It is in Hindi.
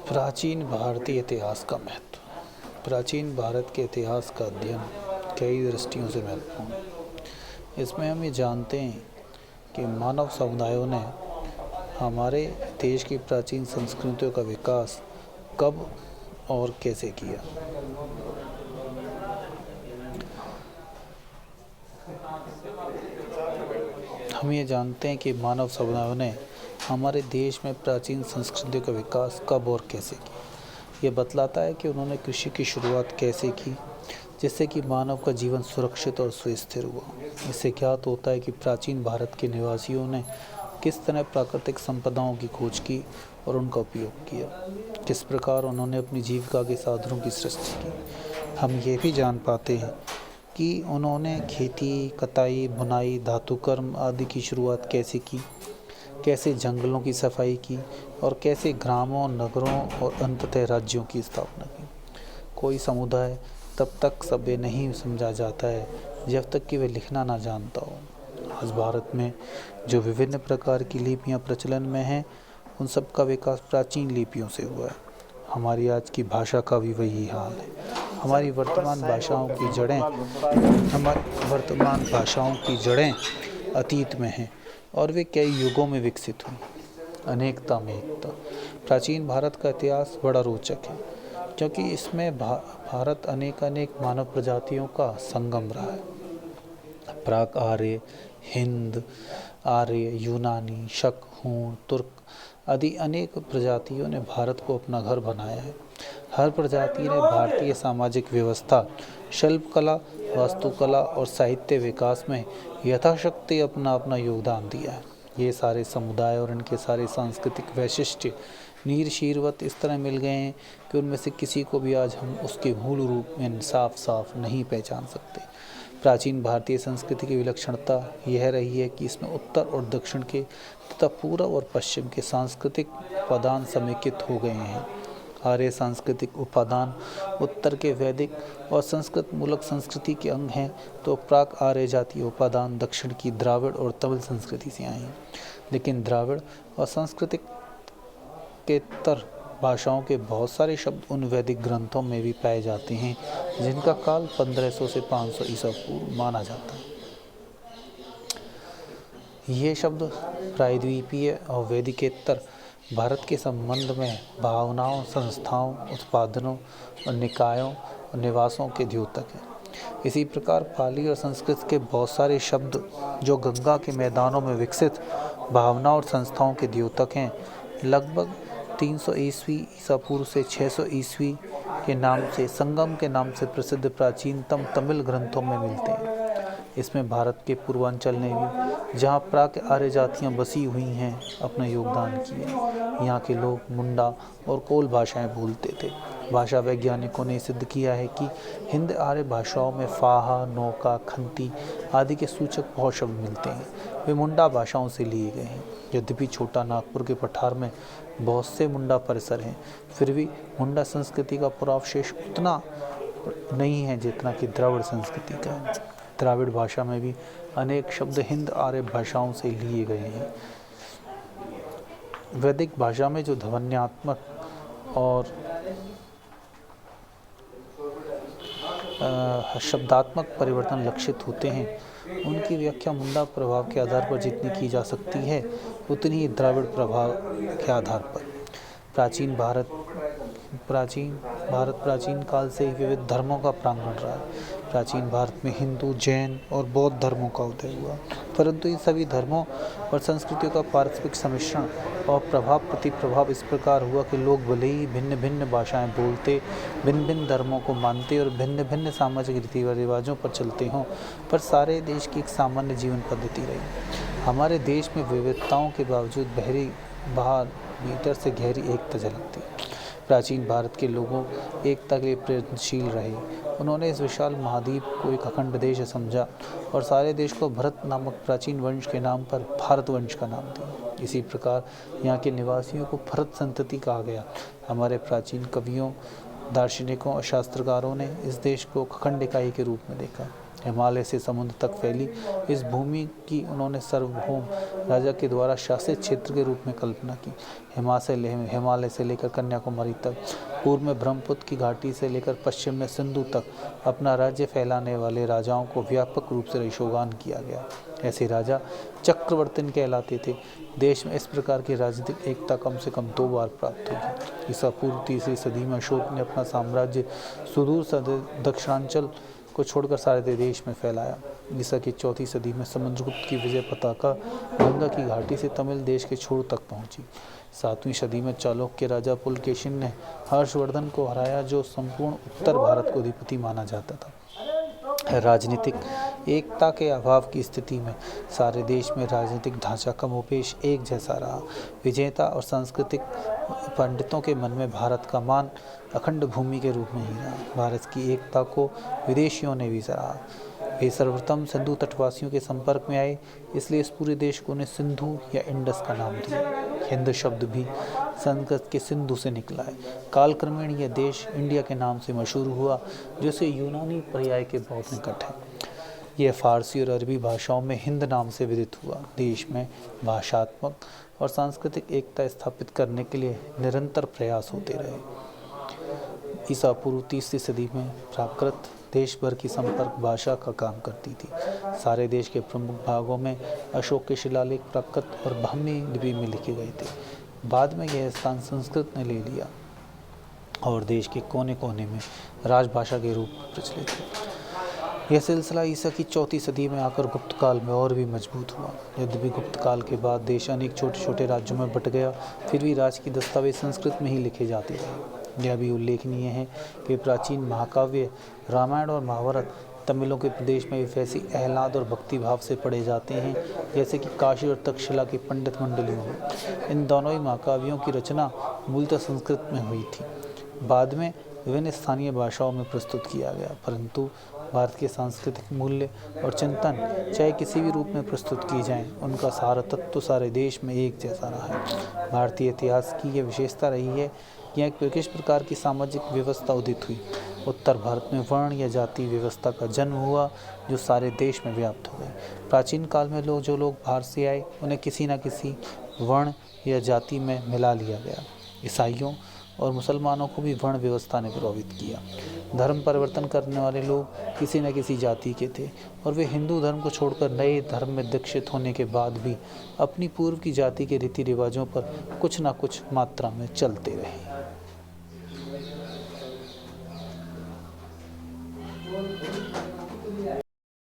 प्राचीन भारतीय इतिहास का महत्व। प्राचीन भारत के इतिहास का अध्ययन कई दृष्टियों से महत्वपूर्ण है। इसमें हम ये जानते हैं कि मानव समुदायों ने हमारे देश की प्राचीन संस्कृतियों का विकास कब और कैसे किया। हम ये जानते हैं कि मानव समुदायों ने हमारे देश में प्राचीन संस्कृतियों का विकास कब और कैसे किया। ये बतलाता है कि उन्होंने कृषि की शुरुआत कैसे की, जिससे कि मानव का जीवन सुरक्षित और सुस्थिर हुआ। इससे ज्ञात होता है कि प्राचीन भारत के निवासियों ने किस तरह प्राकृतिक संपदाओं की खोज की और उनका उपयोग किया, किस प्रकार उन्होंने अपनी जीविका के साधनों की सृष्टि की। हम ये भी जान पाते हैं कि उन्होंने खेती, कताई, बुनाई, धातुकर्म आदि की शुरुआत कैसे की, कैसे जंगलों की सफाई की और कैसे ग्रामों, नगरों और अंततः राज्यों की स्थापना की। कोई समुदाय तब तक सभ्य नहीं समझा जाता है जब तक कि वह लिखना ना जानता हो। आज भारत में जो विभिन्न प्रकार की लिपियां प्रचलन में हैं, उन सब का विकास प्राचीन लिपियों से हुआ है। हमारी आज की भाषा का भी वही हाल है। हमारी वर्तमान भाषाओं की जड़ें अतीत में हैं और वे कई युगों में विकसित हुई। अनेकता में एकता। प्राचीन भारत का इतिहास बड़ा रोचक है, क्योंकि इसमें भारत अनेक मानव प्रजातियों का संगम रहा है। प्राक आर्य, हिंद, आर्य, यूनानी, शक, हूण, तुर्क आदि अनेक प्रजातियों ने भारत को अपना घर बनाया है। हर प्रजाति ने भारतीय सामाजिक व्यवस्था, शिल्पकला, वास्तुकला और साहित्य विकास में यथाशक्ति अपना अपना योगदान दिया है। ये सारे समुदाय और इनके सारे सांस्कृतिक वैशिष्ट्य नीर शीरवत इस तरह मिल गए हैं कि उनमें से किसी को भी आज हम उसके मूल रूप में साफ नहीं पहचान सकते। प्राचीन भारतीय संस्कृति की विलक्षणता यह रही है कि इसमें उत्तर और दक्षिण के तथा पूर्व और पश्चिम के सांस्कृतिक उपादान समेकित हो गए हैं। आर्य सांस्कृतिक उपादान उत्तर के वैदिक और संस्कृत मूलक संस्कृति के अंग हैं, तो प्राक आर्य जातीय उपादान दक्षिण की द्राविड़ और तमिल संस्कृति से आए हैं। लेकिन द्राविड़ और सांस्कृतिक केतर भाषाओं के बहुत सारे शब्द उन वैदिक ग्रंथों में भी पाए जाते हैं जिनका काल 1500 से 500 ईसा पूर्व माना जाता है। ये शब्द प्रायद्वीपीय और वैदिकेतर भारत के संबंध में भावनाओं, संस्थाओं, उत्पादनों और निकायों और निवासों के द्योतक हैं। इसी प्रकार पाली और संस्कृत के बहुत सारे शब्द जो गंगा के मैदानों में विकसित भावना और संस्थाओं के द्योतक हैं, लगभग 300 ईस्वी ईसा पूर्व से 600 ईस्वी के नाम से संगम के नाम से प्रसिद्ध प्राचीनतम तमिल ग्रंथों में मिलते हैं। इसमें भारत के पूर्वांचल ने भी, जहाँ प्राक आर्य जातियाँ बसी हुई हैं, अपना योगदान किया। यहाँ के लोग मुंडा और कोल भाषाएं बोलते थे। भाषा वैज्ञानिकों ने सिद्ध किया है कि हिंद आर्य भाषाओं में फाहा, नौका, खंती आदि के सूचक बहुत शब्द मिलते हैं। वे मुंडा भाषाओं से लिए गए हैं। यद्यपि छोटा नागपुर के पठार में बहुत से मुंडा परिसर हैं, फिर भी मुंडा संस्कृति का पुरावशेष उतना नहीं है जितना कि द्रविड़ संस्कृति का है। द्राविड़ भाषा में भी अनेक शब्द हिंद आर्य भाषाओं से लिए गए हैं। वैदिक भाषा में जो ध्वन्यात्मक और शब्दात्मक परिवर्तन लक्षित होते हैं, उनकी व्याख्या मुंडा प्रभाव के आधार पर जितनी की जा सकती है, उतनी ही द्राविड़ प्रभाव के आधार पर। प्राचीन भारत प्राचीन काल से ही विविध धर्मों का प्रांगण रहा है। प्राचीन भारत में हिंदू, जैन और बौद्ध धर्मों का उदय हुआ, परंतु इन सभी धर्मों और संस्कृतियों का पारस्परिक सम्मिश्रण और प्रभाव प्रतिप्रभाव इस प्रकार हुआ कि लोग भले ही भिन्न भिन्न भाषाएं बोलते, भिन्न भिन्न धर्मों को मानते और भिन्न भिन्न सामाजिक रीति रिवाजों पर चलते हों, पर सारे देश की एक सामान्य जीवन पद्धति रही। हमारे देश में विविधताओं के बावजूद बाहर भीतर से गहरी एकता झलकती। प्राचीन भारत के लोगों एकता के लिए प्रयत्नशील रहे। उन्होंने इस विशाल महाद्वीप को एक अखंड देश समझा और सारे देश को भरत नामक प्राचीन वंश के नाम पर भारत वंश का नाम दिया। इसी प्रकार यहाँ के निवासियों को भरत संतति कहा गया। हमारे प्राचीन कवियों, दार्शनिकों और शास्त्रकारों ने इस देश को अखंड इकाई के रूप में देखा। हिमालय से समुद्र तक फैली इस भूमि की उन्होंने सार्वभौम राजा के द्वारा शासित क्षेत्र के रूप में कल्पना की। हिमालय से लेकर कन्याकुमारी तक, पूर्व में ब्रह्मपुत्र की घाटी से लेकर पश्चिम में सिंधु तक अपना राज्य फैलाने वाले राजाओं को व्यापक रूप से रईसोगान किया गया। ऐसे राजा चक्रवर्ती कहलाते थे। देश में इस प्रकार की राजनीतिक एकता कम से कम 2 बार प्राप्त हुई। ईसा पूर्व 3वीं सदी में अशोक ने अपना साम्राज्य सुदूर दक्षिणांचल को छोड़कर सारे देश में फैलाया। ईसा की 4वीं सदी में समुद्रगुप्त की विजय पताका गंगा की घाटी से तमिल देश के छोर तक पहुंची। 7वीं सदी में चालुक्य राजा पुलकेशिन ने हर्षवर्धन को हराया, जो संपूर्ण उत्तर भारत को अधिपति माना जाता था। राजनीतिक एकता के अभाव की स्थिति में सारे देश में राजनीतिक ढांचा कमोपेश एक जैसा रहा। विजेता और सांस्कृतिक पंडितों के मन में भारत का मान अखंड भूमि के रूप में ही रहा। भारत की एकता को विदेशियों ने भी सराहा। वे सर्वप्रथम सिंधु तटवासियों के संपर्क में आए, इसलिए इस पूरे देश को उन्हें सिंधु या इंडस का नाम दिया। हिंद शब्द भी संस्कृत के सिंधु से निकला है। कालक्रमेण यह देश इंडिया के नाम से मशहूर हुआ, जिसे यूनानी पर्याय के बहुत निकट है। यह फारसी और अरबी भाषाओं में हिंद नाम से विदित हुआ। देश में भाषात्मक और सांस्कृतिक एकता स्थापित करने के लिए निरंतर प्रयास होते रहे। ईसा पूर्व 3वीं सदी में प्राकृत देश भर की संपर्क भाषा का काम करती थी। सारे देश के प्रमुख भागों में अशोक के शिलालेख प्राकृत और ब्राह्मी लिपि में लिखे गए थे। बाद में यह स्थान संस्कृत ने ले लिया और देश के कोने कोने में राजभाषा के रूप में प्रचलित है। यह सिलसिला ईसा की 4वीं सदी में आकर गुप्त काल में और भी मजबूत हुआ। यद्यपि गुप्त काल के बाद देश अनेक छोटे छोटे राज्यों में बट गया, फिर भी राज की दस्तावेज संस्कृत में ही लिखे जाते रहे। यह भी उल्लेखनीय है कि प्राचीन महाकाव्य रामायण और महाभारत तमिलों के प्रदेश में वैसी आह्लाद और भक्तिभाव से पढ़े जाते हैं जैसे कि काशी और तक्षशिला की पंडित मंडलियों में। इन दोनों ही महाकाव्यों की रचना मूलतः संस्कृत में हुई थी, बाद में विभिन्न स्थानीय भाषाओं में प्रस्तुत किया गया, परंतु भारत के सांस्कृतिक मूल्य और चिंतन चाहे किसी भी रूप में प्रस्तुत किए जाएं, उनका सारा तत्व सारे देश में एक जैसा रहा है। भारतीय इतिहास की यह विशेषता रही है कि यहाँ किस प्रकार की सामाजिक व्यवस्था उदित हुई। उत्तर भारत में वर्ण या जाति व्यवस्था का जन्म हुआ, जो सारे देश में व्याप्त हो गई। प्राचीन काल में जो लोग बाहर से आए, उन्हें किसी न किसी वर्ण या जाति में मिला लिया गया। ईसाइयों और मुसलमानों को भी वर्ण व्यवस्था ने प्रभावित किया। धर्म परिवर्तन करने वाले लोग किसी न किसी जाति के थे और वे हिंदू धर्म को छोड़कर नए धर्म में दीक्षित होने के बाद भी अपनी पूर्व की जाति के रीति रिवाजों पर कुछ न कुछ मात्रा में चलते रहे।